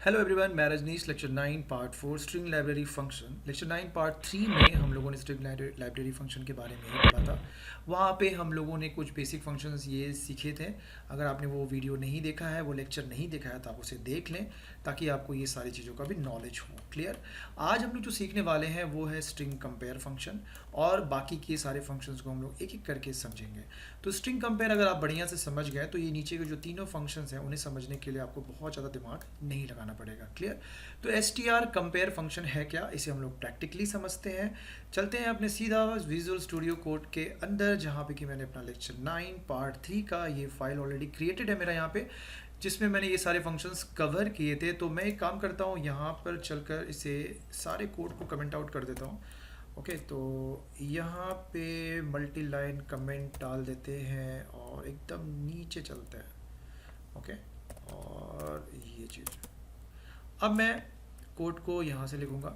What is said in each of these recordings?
Hello everyone, मैं Rajneesh. Lecture 9 part 4 string library function. Lecture 9 part 3 में हम लोगों ने स्ट्रिंग लाइब्रेरी फंक्शन के बारे में ही पढ़ा था। वहाँ पे हम लोगों ने कुछ बेसिक फंक्शंस ये सीखे थे। अगर आपने वो वीडियो नहीं देखा है, वो लेक्चर नहीं देखा है, तो आप उसे देख लें ताकि आपको ये सारी चीज़ों का भी नॉलेज हो। क्लियर। आज हम लोग जो सीखने वाले हैं वो है स्ट्रिंग कंपेयर फंक्शन, और बाकी के सारे फंक्शंस को हम लोग एक एक करके समझेंगे। तो स्ट्रिंग कंपेयर अगर आप बढ़िया से समझ गए तो ये नीचे के जो तीनों फंक्शंस हैं उन्हें समझने के लिए आपको बहुत ज़्यादा दिमाग नहीं लगाना पड़ेगा। क्लियर। तो S T are compare function है क्या, इसे हम लोग प्रैक्टिकली समझते हैं। चलते हैं अपने सीधा विजुअल स्टूडियो कोड के अंदर, जहाँ पे कि मैंने अपना लेक्चर 9 पार्ट 3 का ये फाइल ऑलरेडी क्रिएटेड है मेरा यहाँ पे, जिसमें मैंने ये सारे फंक्शंस कवर किए थे। तो मैं एक काम करता हूँ, यहाँ पर चलकर इसे सारे कोड को कमेंट आउट कर देता हूँ। ओके, तो यहाँ पे मल्टी लाइन कमेंट डाल देते हैं और एकदम नीचे चलते हैं। ओके, और ये चीज़ अब मैं कोड को यहाँ से लिखूँगा।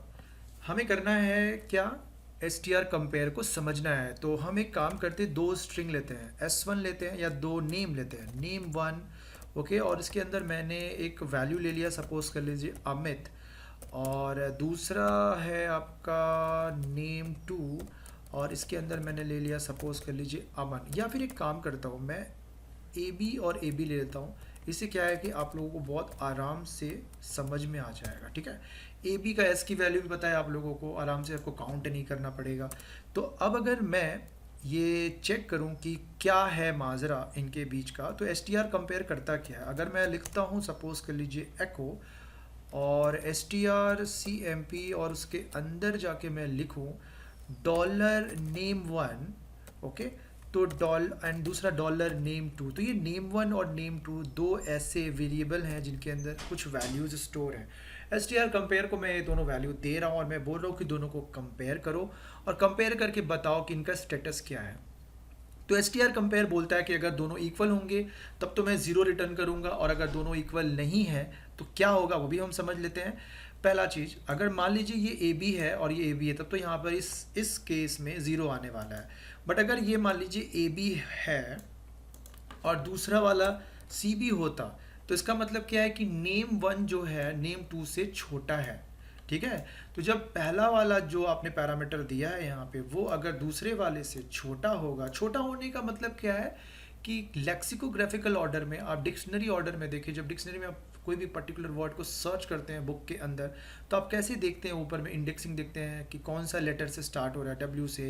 हमें करना है क्या, एस टी आर कंपेयर को समझना है। तो हम एक काम करते हैं, दो स्ट्रिंग लेते हैं, S1 लेते हैं या दो नेम लेते हैं, नेम 1। ओके, और इसके अंदर मैंने एक वैल्यू ले लिया, सपोज कर लीजिए अमित, और दूसरा है आपका नेम 2, और इसके अंदर मैंने ले लिया, सपोज कर लीजिए अमन। या फिर एक काम करता हूँ, मैं ए बी और ए बी ले लेता हूँ। इससे क्या है कि आप लोगों को बहुत आराम से समझ में आ जाएगा। ठीक है, ए बी का एस की वैल्यू भी पता है आप लोगों को, आराम से आपको काउंट नहीं करना पड़ेगा। तो अब अगर मैं ये चेक करूं कि क्या है माजरा इनके बीच का, तो एस टी आर कंपेयर करता क्या है। अगर मैं लिखता हूं, सपोज कर लीजिए एको और S T R C M P, और उसके अंदर जाके मैं लिखूं डॉलर नेम 1। ओके, तो एंड दूसरा डॉलर नेम 2। तो ये नेम 1 और नेम 2 दो ऐसे वेरिएबल हैं जिनके अंदर कुछ वैल्यूज स्टोर हैं। एस टी आर कंपेयर को मैं ये दोनों वैल्यू दे रहा हूँ और मैं बोल रहा हूँ कि दोनों को कंपेयर करो और कंपेयर करके बताओ कि इनका स्टेटस क्या है। तो एस टी आर कंपेयर बोलता है कि अगर दोनों इक्वल होंगे तब तो मैं ज़ीरो रिटर्न करूंगा, और अगर दोनों इक्वल नहीं है तो क्या होगा वो भी हम समझ लेते हैं। पहला चीज़, अगर मान लीजिए ये ए बी है और ये ए बी है, तब तो यहाँ पर इस केस में ज़ीरो आने वाला है। बट अगर ये मान लीजिए ए बी है और दूसरा वाला सी बी होता, तो इसका मतलब क्या है कि नेम 1 जो है नेम 2 से छोटा है। ठीक है, तो जब पहला वाला जो आपने पैरामीटर दिया है यहाँ पे, वो अगर दूसरे वाले से छोटा होगा, छोटा होने का मतलब क्या है कि लेक्सिकोग्राफिकल ऑर्डर में, आप डिक्शनरी ऑर्डर में देखिए, जब डिक्शनरी में आप कोई भी पर्टिकुलर वर्ड को सर्च करते हैं बुक के अंदर, तो आप कैसे देखते हैं, ऊपर में इंडेक्सिंग देखते हैं कि कौन सा लेटर से स्टार्ट हो रहा है, डब्ल्यू से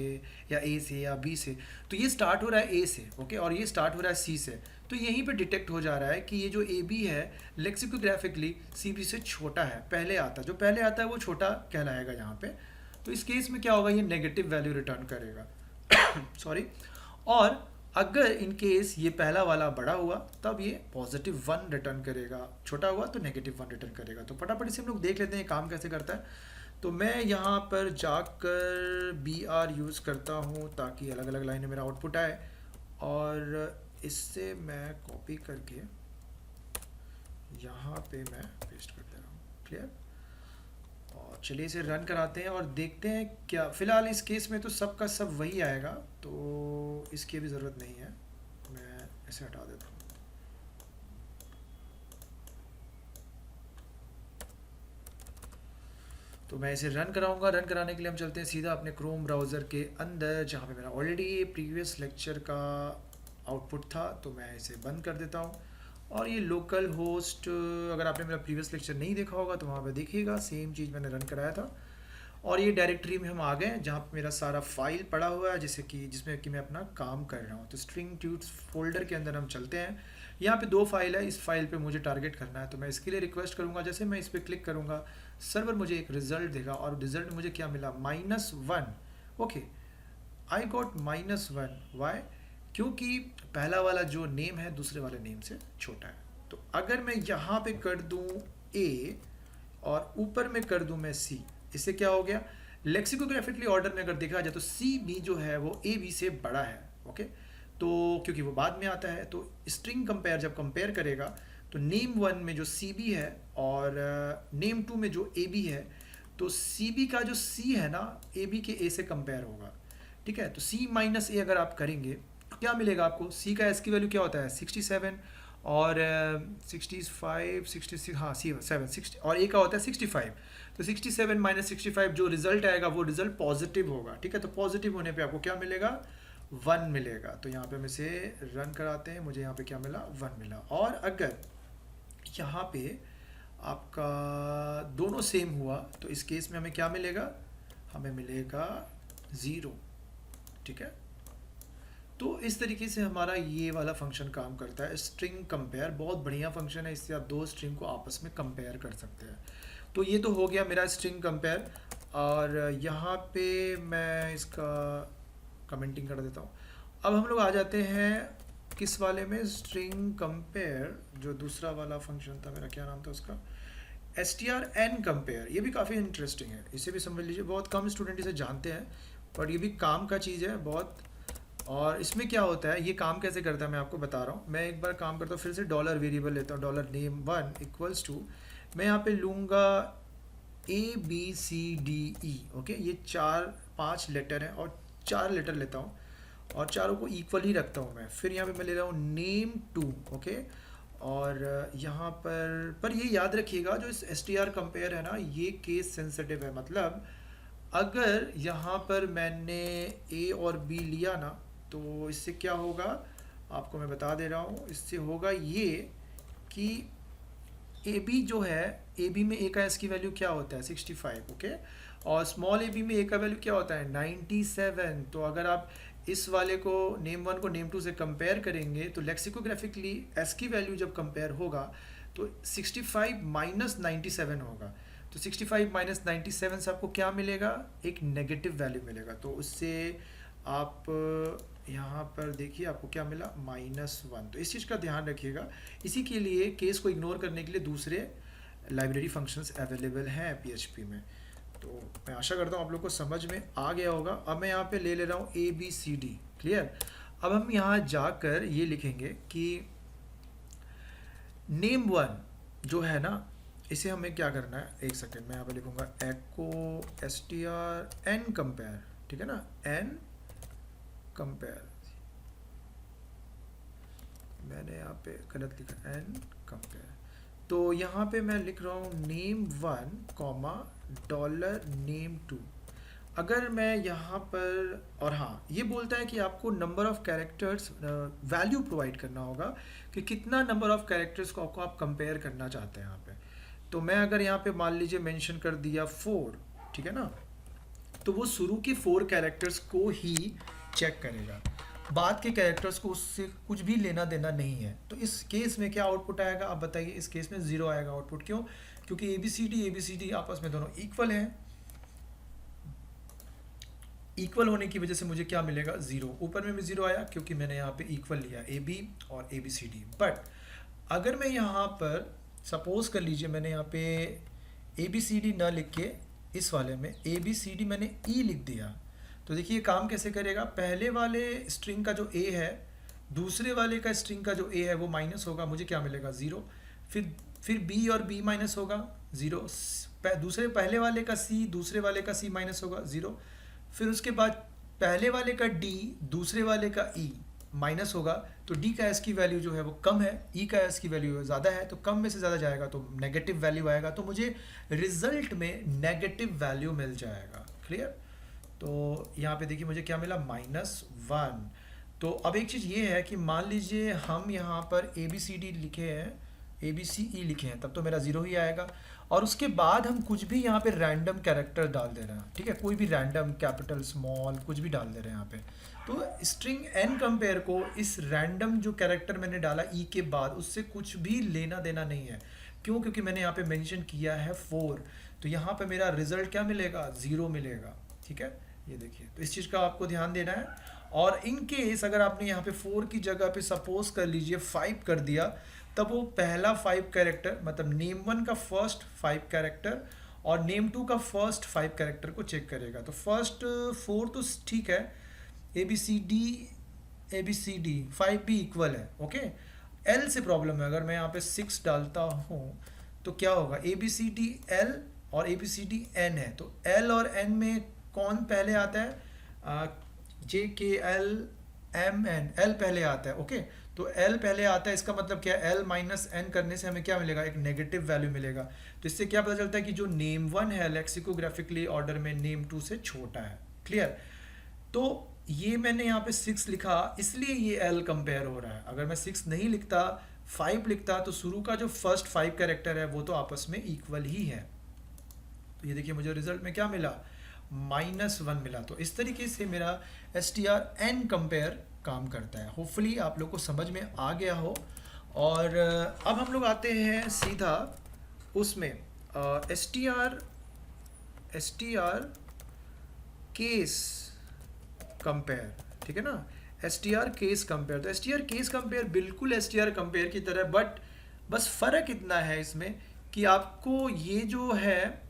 या ए से या बी से। तो ये स्टार्ट हो रहा है ए से, ओके, और ये स्टार्ट हो रहा है सी से। तो यहीं पे डिटेक्ट हो जा रहा है कि ये जो ए बी है लेक्सिकोग्राफिकली सी बी से छोटा है। पहले आता, जो पहले आता है वो छोटा कहलाएगा यहाँ पे। तो इस केस में क्या होगा, ये नेगेटिव वैल्यू रिटर्न करेगा। सॉरी। और अगर इन केस ये पहला वाला बड़ा हुआ तब ये पॉजिटिव 1 रिटर्न करेगा, छोटा हुआ तो नेगेटिव 1 रिटर्न करेगा। तो फटाफट से हम लोग देख लेते हैं काम कैसे करता है। तो मैं यहाँ पर जाकर बी आर यूज़ करता हूँ ताकि अलग अलग लाइनें मेरा आउटपुट आए, और इससे मैं कॉपी करके यहाँ पे मैं पेस्ट कर दे रहा हूँ। क्लियर। और चलिए इसे रन कराते हैं और देखते हैं क्या। फ़िलहाल इस केस में तो सब का सब वही आएगा, तो इसकी भी ज़रूरत नहीं है, मैं इसे हटा देता हूँ। तो मैं इसे रन कराऊंगा। रन कराने के लिए हम चलते हैं सीधा अपने क्रोम ब्राउज़र के अंदर, जहाँ पे मेरा ऑलरेडी प्रीवियस लेक्चर का आउटपुट था। तो मैं इसे बंद कर देता हूँ, और ये लोकल होस्ट, अगर आपने मेरा प्रीवियस लेक्चर नहीं देखा होगा तो वहाँ पे देखिएगा, सेम चीज़ मैंने रन कराया था। और ये डायरेक्टरी में हम आ गए जहाँ पे मेरा सारा फाइल पड़ा हुआ है, जिसमें कि मैं अपना काम कर रहा हूँ। तो स्ट्रिंग ट्यूट्स फोल्डर के अंदर हम चलते हैं। यहाँ पे दो फाइल है, इस फाइल पे मुझे टारगेट करना है। तो मैं इसके लिए रिक्वेस्ट करूँगा, जैसे मैं इस पर क्लिक करूँगा सर्वर मुझे एक रिजल्ट देगा, और रिजल्ट मुझे क्या मिला, -1। Okay, I got -1। वाई? क्योंकि पहला वाला जो नेम है दूसरे वाले नेम से छोटा है। तो अगर मैं यहाँ पे कर दूँ ए और ऊपर में कर दूँ मैं सी, इससे क्या हो गया, लेक्सिकोग्राफिकली ऑर्डर में अगर देखा जाए तो सी बी जो है वो ए बी से बड़ा है। ओके, तो क्योंकि वो बाद में आता है, तो स्ट्रिंग कंपेयर जब कंपेयर करेगा तो नेम 1 में जो सी बी है और नेम 2 में जो ए बी है, तो सी बी का जो सी है ना, ए बी के ए से कंपेयर होगा। ठीक है, तो सी माइनस ए अगर आप करेंगे तो क्या मिलेगा आपको, सी का एस की वैल्यू क्या होता है 67, और 65 66 हाँ 7 60 और एक का होता है 65। तो 67 माइनस 65 जो रिजल्ट आएगा वो रिजल्ट पॉजिटिव होगा, ठीक है। तो पॉजिटिव होने पे आपको क्या मिलेगा, 1 मिलेगा। तो यहाँ पे हम इसे रन कराते हैं, मुझे यहाँ पे क्या मिला, 1 मिला। और अगर यहाँ पे आपका दोनों सेम हुआ तो इस केस में हमें क्या मिलेगा, हमें मिलेगा 0, ठीक है। तो इस तरीके से हमारा ये वाला फंक्शन काम करता है, स्ट्रिंग कंपेयर। बहुत बढ़िया फंक्शन है, इससे आप दो स्ट्रिंग को आपस में कंपेयर कर सकते हैं। तो ये तो हो गया मेरा स्ट्रिंग कंपेयर। और यहाँ पे मैं इसका कमेंटिंग कर देता हूँ। अब हम लोग आ जाते हैं किस वाले में, स्ट्रिंग कंपेयर, जो दूसरा वाला फंक्शन था मेरा, क्या नाम था उसका, strn कंपेयर। ये भी काफ़ी इंटरेस्टिंग है, इसे भी समझ लीजिए। बहुत कम स्टूडेंट इसे जानते हैं, पर ये भी काम का चीज़ है बहुत। और इसमें क्या होता है, ये काम कैसे करता है मैं आपको बता रहा हूँ। मैं एक बार काम करता हूँ, फिर से डॉलर वेरिएबल लेता हूँ, डॉलर नेम 1 इक्वल्स टू, मैं यहाँ पे लूँगा ABCDE, ओके। ये 4-5 लेटर हैं और 4 लेटर लेता हूँ और चारों को इक्वल ही रखता हूँ मैं। फिर यहाँ पे मैं ले रहा हूँ नेम 2, ओके। और यहाँ पर ये याद रखिएगा, जो इस str कंपेयर है ना, ये केस सेंसिटिव है। मतलब अगर यहाँ पर मैंने A और B लिया ना, तो इससे क्या होगा आपको मैं बता दे रहा हूँ। इससे होगा ये कि AB जो है, AB में A का S की वैल्यू क्या होता है, 65, ओके। और स्मॉल AB में A का वैल्यू क्या होता है, 97। तो अगर आप इस वाले को नेम 1 को नेम 2 से कंपेयर करेंगे तो लेक्सिकोग्राफिकली S की वैल्यू जब कंपेयर होगा तो 65 माइनस 97 होगा। तो 65 माइनस 97 से आपको क्या मिलेगा, एक नेगेटिव वैल्यू मिलेगा। तो उससे आप यहाँ पर देखिए आपको क्या मिला, -1। तो इस चीज़ का ध्यान रखिएगा। इसी के लिए केस को इग्नोर करने के लिए दूसरे लाइब्रेरी फंक्शंस अवेलेबल हैं PHP में। तो मैं आशा करता हूँ आप लोग को समझ में आ गया होगा। अब मैं यहाँ पे ले रहा हूँ ABCD, क्लियर। अब हम यहाँ जाकर ये लिखेंगे कि नेम 1 जो है ना, इसे हमें क्या करना है, एक सेकेंड, मैं यहाँ पे लिखूँगा echo strn कंपेयर, ठीक है ना, n कंपेयर। मैंने यहाँ पे गलत लिखा, n कंपेयर। तो यहाँ पे मैं लिख रहा हूँ नेम 1 कॉमा डॉलर नेम 2। अगर मैं यहाँ पर, और हाँ ये बोलता है कि आपको number of characters value provide करना होगा कि कितना नंबर ऑफ कैरेक्टर्स को आप कंपेयर करना चाहते हैं यहाँ पे। तो मैं अगर यहाँ पे मान लीजिए मेंशन कर दिया 4, ठीक है ना, तो वो शुरू के 4 कैरेक्टर्स को ही चेक करेगा, बाद के कैरेक्टर्स को उससे कुछ भी लेना देना नहीं है। तो इस केस में क्या आउटपुट आएगा आप बताइए। इस केस में 0 आएगा आउटपुट। क्यों? क्योंकि ABCD आपस में दोनों इक्वल हैं। इक्वल होने की वजह से मुझे क्या मिलेगा, 0। ऊपर में भी 0 आया क्योंकि मैंने यहाँ पे इक्वल लिया AB और ABCD। बट अगर मैं यहाँ पर सपोज कर लीजिए मैंने यहाँ पे ABCD ना लिख के इस वाले में ABCD मैंने E लिख दिया, तो देखिए काम कैसे करेगा। पहले वाले स्ट्रिंग का जो A है, दूसरे वाले का स्ट्रिंग का जो A है वो माइनस होगा, मुझे क्या मिलेगा, 0। फिर B और B माइनस होगा, 0। दूसरे पहले वाले का C, दूसरे वाले का C माइनस होगा, 0। फिर उसके बाद पहले वाले का D, दूसरे वाले का E माइनस होगा। तो D का S की वैल्यू जो है वो कम है, E का S की वैल्यू ज़्यादा है, तो कम में से ज़्यादा जाएगा तो नेगेटिव वैल्यू आएगा। तो मुझे रिजल्ट में नेगेटिव वैल्यू मिल जाएगा, क्लियर। तो यहाँ पे देखिए मुझे क्या मिला, -1। तो अब एक चीज़ ये है कि मान लीजिए हम यहाँ पर ABCD लिखे हैं, ABCE लिखे हैं, तब तो मेरा 0 ही आएगा। और उसके बाद हम कुछ भी यहाँ पे रैंडम कैरेक्टर डाल दे रहे हैं, ठीक है, कोई भी रैंडम कैपिटल स्मॉल कुछ भी डाल दे रहे हैं यहाँ पे। तो स्ट्रिंग n कंपेयर को इस रैंडम जो कैरेक्टर मैंने डाला E के बाद, उससे कुछ भी लेना देना नहीं है। क्यों? क्योंकि मैंने यहाँ पे मेंशन किया है 4। तो यहाँ पे मेरा रिजल्ट क्या मिलेगा, 0 मिलेगा, ठीक है। ये देखिए, तो इस चीज़ का आपको ध्यान देना है। और इन केस अगर आपने यहाँ पे 4 की जगह पे सपोज कर लीजिए 5 कर दिया, तब वो पहला 5 कैरेक्टर, मतलब नेम 1 का फर्स्ट 5 कैरेक्टर और नेम 2 का फर्स्ट 5 कैरेक्टर को चेक करेगा। तो फर्स्ट 4 तो ठीक है, ABCD 5 भी इक्वल है, ओके। L से प्रॉब्लम है, अगर मैं यहाँ पे 6 डालता हूँ तो क्या होगा, ABCD L और ABCD N है। तो L और N में कौन पहले आता है, JKL MN, L पहले आता है, ओके। तो एल पहले आता है, इसका मतलब क्या है, एल माइनस एन करने से हमें क्या मिलेगा, एक नेगेटिव वैल्यू मिलेगा। तो इससे क्या पता चलता है कि जो नेम वन है लेक्सिकोग्राफिकली ऑर्डर में नेम टू से छोटा है। क्लियर। तो ये मैंने यहाँ पे 6 लिखा, इसलिए ये एल कंपेयर हो रहा है। अगर मैं 6 नहीं लिखता, 5 लिखता, तो शुरू का जो फर्स्ट 5 कैरेक्टर है वो तो आपस में इक्वल ही है। तो ये देखिए मुझे रिजल्ट में क्या मिला, -1 मिला। तो इस तरीके से मेरा str_n कंपेयर काम करता है। होपफुली आप लोग को समझ में आ गया हो। और अब हम लोग आते हैं सीधा उसमें str केस कंपेयर, ठीक है ना, str केस कंपेयर। तो str केस कंपेयर बिल्कुल str कंपेयर की तरह, बट बस फ़र्क इतना है इसमें कि आपको ये जो है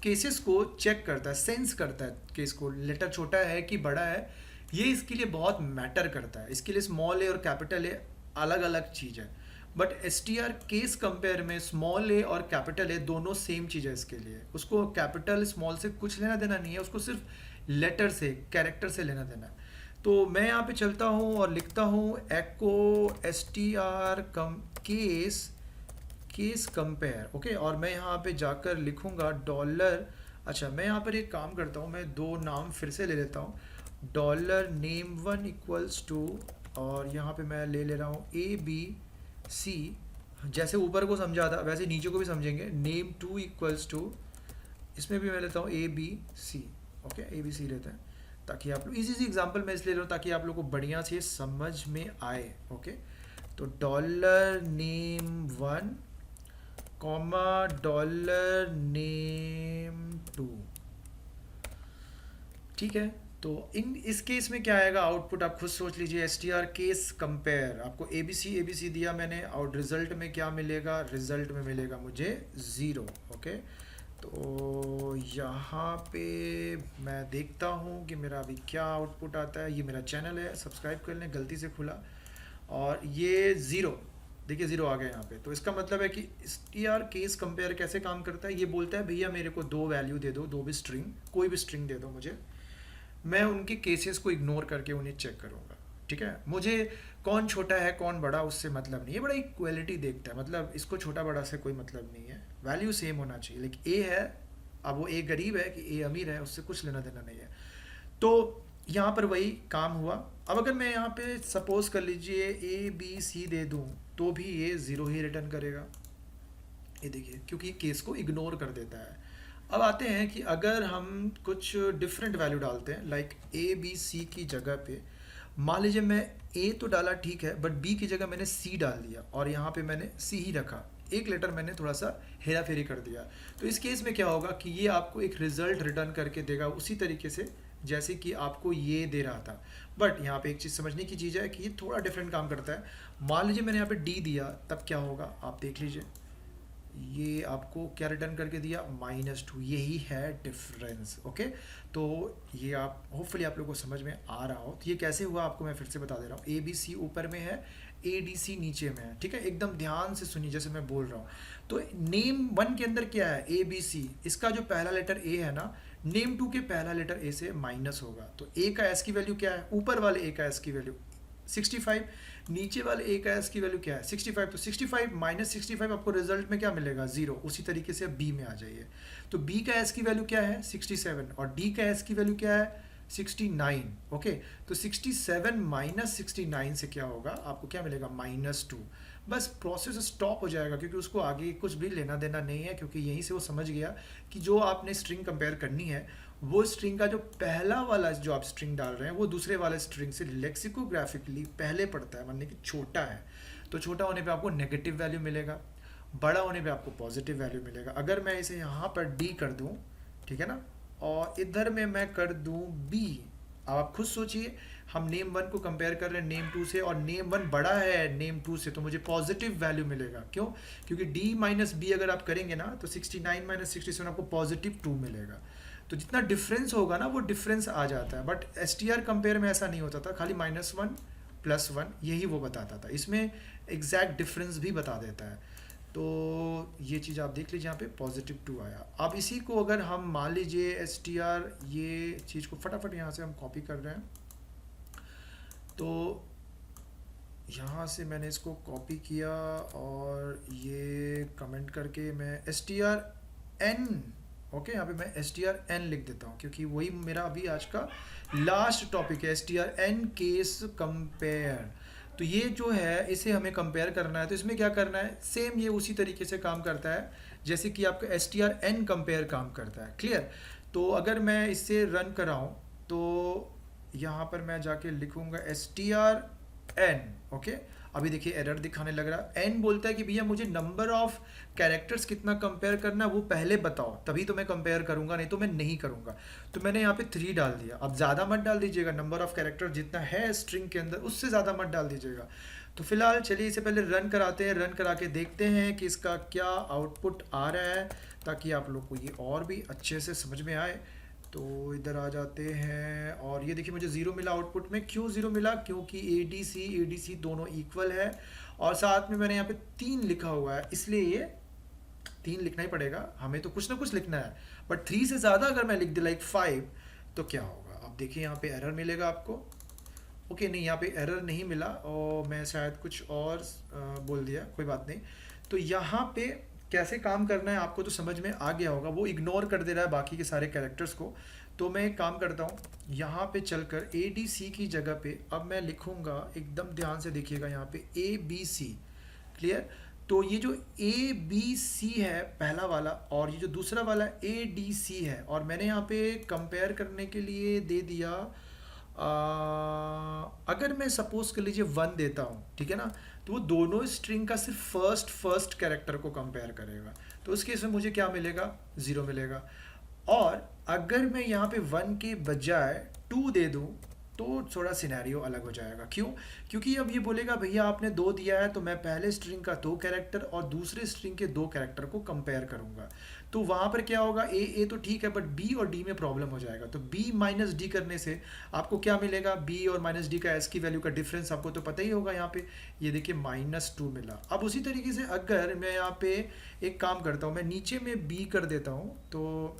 केसेस को चेक करता है, सेंस करता है केस को, लेटर छोटा है कि बड़ा है, ये इसके लिए बहुत मैटर करता है। इसके लिए स्मॉल ए और कैपिटल ए अलग अलग चीज़ है, बट str केस कंपेयर में स्मॉल ए और कैपिटल ए दोनों सेम चीज़ है इसके लिए। उसको कैपिटल स्मॉल से कुछ लेना देना नहीं है, उसको सिर्फ लेटर से, कैरेक्टर से लेना देना है। तो मैं यहाँ पे चलता हूँ और लिखता हूँ एको str केस कंपेयर, ओके। और मैं यहाँ पे जाकर लिखूँगा डॉलर, अच्छा मैं यहाँ पर एक काम करता हूँ, मैं 2 नाम फिर से ले लेता हूँ, dollar name one equals to, और यहाँ पे मैं ले रहा हूँ ABC, जैसे ऊपर को समझा था वैसे नीचे को भी समझेंगे, नेम टू इक्वल्स टू, इसमें भी मैं लेता हूँ ABC, ओके ABC लेते हैं, ताकि आप लोग इजी एग्जांपल मैं इसलिए ले रहा हूँ ताकि आप लोग को बढ़िया से समझ में आए, ओके। तो dollar name one comma dollar name two, ठीक है। तो इस केस में क्या आएगा आउटपुट, आप खुद सोच लीजिए। str केस कंपेयर, आपको ABC दिया मैंने, और रिजल्ट में क्या मिलेगा, रिजल्ट में मिलेगा मुझे 0, ओके। तो यहाँ पे मैं देखता हूँ कि मेरा अभी क्या आउटपुट आता है। ये मेरा चैनल है, सब्सक्राइब कर लें, गलती से खुला, और ये 0, देखिए 0 आ गया यहाँ पे। तो इसका मतलब है कि str केस कंपेयर कैसे काम करता है, ये बोलता है भैया मेरे को 2 वैल्यू दे दो, 2 भी स्ट्रिंग, कोई भी स्ट्रिंग दे दो मुझे, मैं उनके केसेस को इग्नोर करके उन्हें चेक करूँगा, ठीक है। मुझे कौन छोटा है कौन बड़ा उससे मतलब नहीं है, बड़ा इक्वलिटी देखता है, मतलब इसको छोटा बड़ा से कोई मतलब नहीं है, वैल्यू सेम होना चाहिए। लेकिन ए है, अब वो ए गरीब है कि ए अमीर है, उससे कुछ लेना देना नहीं है। तो यहाँ पर वही काम हुआ। अब अगर मैं यहाँ पे सपोज कर लीजिए ABC दे दूँ, तो भी ये 0 ही रिटर्न करेगा, ये देखिए, क्योंकि केस को इग्नोर कर देता है। अब आते हैं कि अगर हम कुछ डिफरेंट वैल्यू डालते हैं, लाइक ABC की जगह पे मान लीजिए मैं A तो डाला ठीक है, बट B की जगह मैंने C डाल दिया, और यहाँ पे मैंने C ही रखा, एक लेटर मैंने थोड़ा सा हेरा फेरी कर दिया। तो इस केस में क्या होगा कि ये आपको एक रिजल्ट रिटर्न करके देगा उसी तरीके से जैसे कि आपको ये दे रहा था। बट यहाँ पे एक चीज़ समझने की चीज़ है कि ये थोड़ा डिफरेंट काम करता है। मान लीजिए मैंने यहाँ पे D दिया, तब क्या होगा आप देख लीजिए, ये आपको क्या रिटर्न करके दिया, -2, यही है डिफरेंस, ओके। तो ये आप होपफुली आप लोगों को समझ में आ रहा हो। तो ये कैसे हुआ आपको मैं फिर से बता दे रहा हूँ, ABC ऊपर में है, ADC नीचे में है, ठीक है। एकदम ध्यान से सुनिए जैसे मैं बोल रहा हूँ। तो नेम वन के अंदर क्या है, ABC, इसका जो पहला लेटर A है ना, नेम टू के पहला लेटर A से माइनस होगा। तो A का S की वैल्यू क्या है, ऊपर वाले A का S की वैल्यू 65, नीचे वाले A का S की वैल्यू क्या है 65। तो 65 माइनस 65 आपको रिजल्ट में क्या मिलेगा, 0। उसी तरीके से अब B में आ जाइए। तो B का S की वैल्यू क्या है 67, और D का S की वैल्यू क्या है 69, ओके। तो 67 माइनस 69 से क्या होगा, आपको क्या मिलेगा, -2। बस प्रोसेस स्टॉप हो जाएगा, क्योंकि उसको आगे कुछ भी लेना देना नहीं है, क्योंकि यहीं से वो समझ गया कि जो आपने स्ट्रिंग कंपेयर करनी है, वो स्ट्रिंग का जो पहला वाला जो आप स्ट्रिंग डाल रहे हैं वो दूसरे वाले स्ट्रिंग से लेक्सिकोग्राफिकली पहले पड़ता है, मानने कि छोटा है। तो छोटा होने पे आपको नेगेटिव वैल्यू मिलेगा, बड़ा होने पे आपको पॉजिटिव वैल्यू मिलेगा। अगर मैं इसे यहाँ पर D कर दूँ, ठीक है ना, और इधर में मैं कर दूँ B, अब आप खुद सोचिए, हम नेम वन को कंपेयर कर रहे हैं नेम टू से, और नेम वन बड़ा है नेम टू से, तो मुझे पॉजिटिव वैल्यू मिलेगा। क्यों, क्योंकि D माइनस B अगर आप करेंगे ना, तो 69 माइनस 67 आपको +2 मिलेगा। तो जितना डिफरेंस होगा ना वो डिफरेंस आ जाता है। बट STR कंपेयर में ऐसा नहीं होता था, खाली -1 +1 यही वो बताता था, इसमें एग्जैक्ट डिफरेंस भी बता देता है। तो ये चीज़ आप देख लीजिए, यहाँ पे +2 आया। अब इसी को अगर हम मान लीजिए STR, ये चीज़ को फटाफट यहाँ से हम कॉपी कर रहे हैं, तो यहाँ से मैंने इसको कॉपी किया और ये कमेंट करके मैं str_n, ओके, यहाँ पे मैं str_n लिख देता हूँ क्योंकि वही मेरा अभी आज का लास्ट टॉपिक है, str_n केस कंपेयर। तो ये जो है इसे हमें कंपेयर करना है, तो इसमें क्या करना है, सेम ये उसी तरीके से काम करता है जैसे कि आपका str_n कंपेयर काम करता है। क्लियर? तो अगर मैं इससे रन कराऊँ तो यहाँ पर मैं जाके लिखूँगा str_n, ओके। अभी देखिए एरर दिखाने लग रहा है, n बोलता है कि भैया मुझे नंबर ऑफ कैरेक्टर्स कितना कंपेयर करना है वो पहले बताओ, तभी तो मैं कंपेयर करूंगा, नहीं तो मैं नहीं करूंगा। तो मैंने यहाँ पे 3 डाल दिया। अब ज़्यादा मत डाल दीजिएगा, नंबर ऑफ कैरेक्टर जितना है स्ट्रिंग के अंदर उससे ज़्यादा मत डाल दीजिएगा। तो फिलहाल चलिए इसे पहले रन कराते हैं, रन करा के देखते हैं कि इसका क्या आउटपुट आ रहा है, ताकि आप लोग को ये और भी अच्छे से समझ में आए। तो इधर आ जाते हैं और ये देखिए मुझे 0 मिला आउटपुट में। क्यों 0 मिला? क्योंकि ADC दोनों इक्वल है और साथ में मैंने यहाँ पे 3 लिखा हुआ है, इसलिए ये 3 लिखना ही पड़ेगा, हमें तो कुछ ना कुछ लिखना है। बट 3 से ज़्यादा अगर मैं लिख दे लाइक 5 तो क्या होगा? अब देखिए यहाँ पे एरर मिलेगा आपको। ओके, नहीं यहाँ पे एरर नहीं मिला और मैं शायद कुछ और बोल दिया, कोई बात नहीं। तो यहाँ पे कैसे काम करना है आपको तो समझ में आ गया होगा, वो इग्नोर कर दे रहा है बाकी के सारे कैरेक्टर्स को। तो मैं एक काम करता हूँ, यहाँ पे चलकर ADC की जगह पे अब मैं लिखूँगा, एकदम ध्यान से देखिएगा यहाँ पे ABC। क्लियर? तो ये जो ABC है पहला वाला और ये जो दूसरा वाला ADC है, और मैंने यहाँ पे कंपेयर करने के लिए दे दिया अगर मैं सपोज कर लीजिए 1 देता हूँ, ठीक है ना, तो वो दोनों स्ट्रिंग का सिर्फ फर्स्ट कैरेक्टर को कंपेयर करेगा। तो उस केस में मुझे क्या मिलेगा? 0 मिलेगा। और अगर मैं यहाँ पे 1 के बजाय 2 दे दूँ तो थोड़ा सिनेरियो अलग हो जाएगा। क्यों? क्योंकि अब ये बोलेगा भैया आपने 2 दिया है तो मैं पहले स्ट्रिंग का 2 कैरेक्टर और दूसरे स्ट्रिंग के 2 कैरेक्टर को कंपेयर करूंगा। तो वहाँ पर क्या होगा, ए तो ठीक है बट बी और डी में प्रॉब्लम हो जाएगा। तो बी माइनस डी करने से आपको क्या मिलेगा? बी और माइनस डी का एस की वैल्यू का डिफरेंस आपको तो पता ही होगा। यहाँ पे ये देखिए -2 मिला। अब उसी तरीके से अगर मैं यहाँ पे एक काम करता हूँ, मैं नीचे में बी कर देता हूँ, तो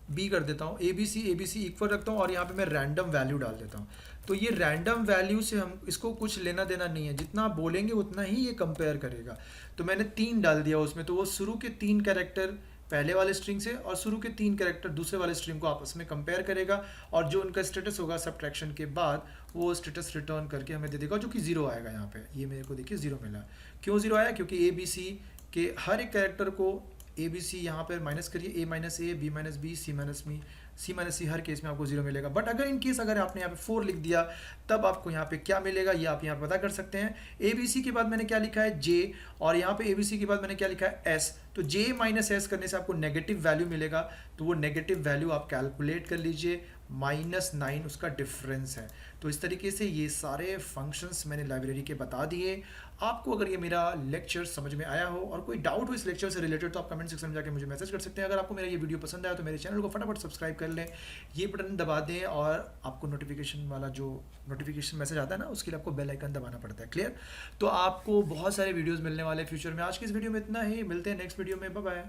बी कर देता हूँ, ABC इक्वल रखता हूँ और यहाँ पे मैं रैंडम वैल्यू डाल देता हूँ। तो ये रैंडम वैल्यू से हम इसको कुछ लेना देना नहीं है, जितना आप बोलेंगे उतना ही ये कंपेयर करेगा। तो मैंने 3 डाल दिया उसमें, तो वो शुरू के 3 कैरेक्टर पहले वाले स्ट्रिंग से और शुरू के 3 कैरेक्टर दूसरे वाले स्ट्रिंग को आपस में कंपेयर करेगा, और जो उनका स्टेटस होगा सब्ट्रैक्शन के बाद वो स्टेटस रिटर्न करके हमें दे देगा, जो कि 0 आएगा। यहाँ पे ये मेरे को देखिए 0 मिला। क्यों 0 आया? क्योंकि ABC के हर एक कैरेक्टर को ABC यहाँ पर माइनस करिए, A-A, B-B, C-C, हर केस में आपको 0 मिलेगा। बट अगर इन केस अगर आपने यहाँ पे 4 लिख दिया तब आपको यहाँ पे क्या मिलेगा ये आप यहाँ पता कर सकते हैं। ABC के बाद मैंने क्या लिखा है? J, और यहाँ पे ABC के बाद मैंने क्या लिखा है? S। तो J माइनस S करने से आपको नेगेटिव वैल्यू मिलेगा, तो वो नेगेटिव वैल्यू आप कैलकुलेट कर लीजिए, -9 उसका डिफरेंस है। तो इस तरीके से ये सारे फंक्शंस मैंने लाइब्रेरी के बता दिए। आपको अगर ये मेरा लेक्चर समझ में आया हो और कोई डाउट हो इस लेक्चर से रिलेटेड तो आप कमेंट सेक्शन में जाके मुझे मैसेज कर सकते हैं। अगर आपको मेरा ये वीडियो पसंद आया तो मेरे चैनल को फटाफट सब्सक्राइब कर लें, ये बटन दबा दें, और आपको नोटिफिकेशन वाला जो नोटिफिकेशन मैसेज आता है ना उसके लिए आपको बेल आइकन दबाना पड़ता है। क्लियर? तो आपको बहुत सारे वीडियोज़ मिलने वाले हैं फ्यूचर में। आज की इस वीडियो में इतना ही, मिलते हैं नेक्स्ट वीडियो में, बाय बाय।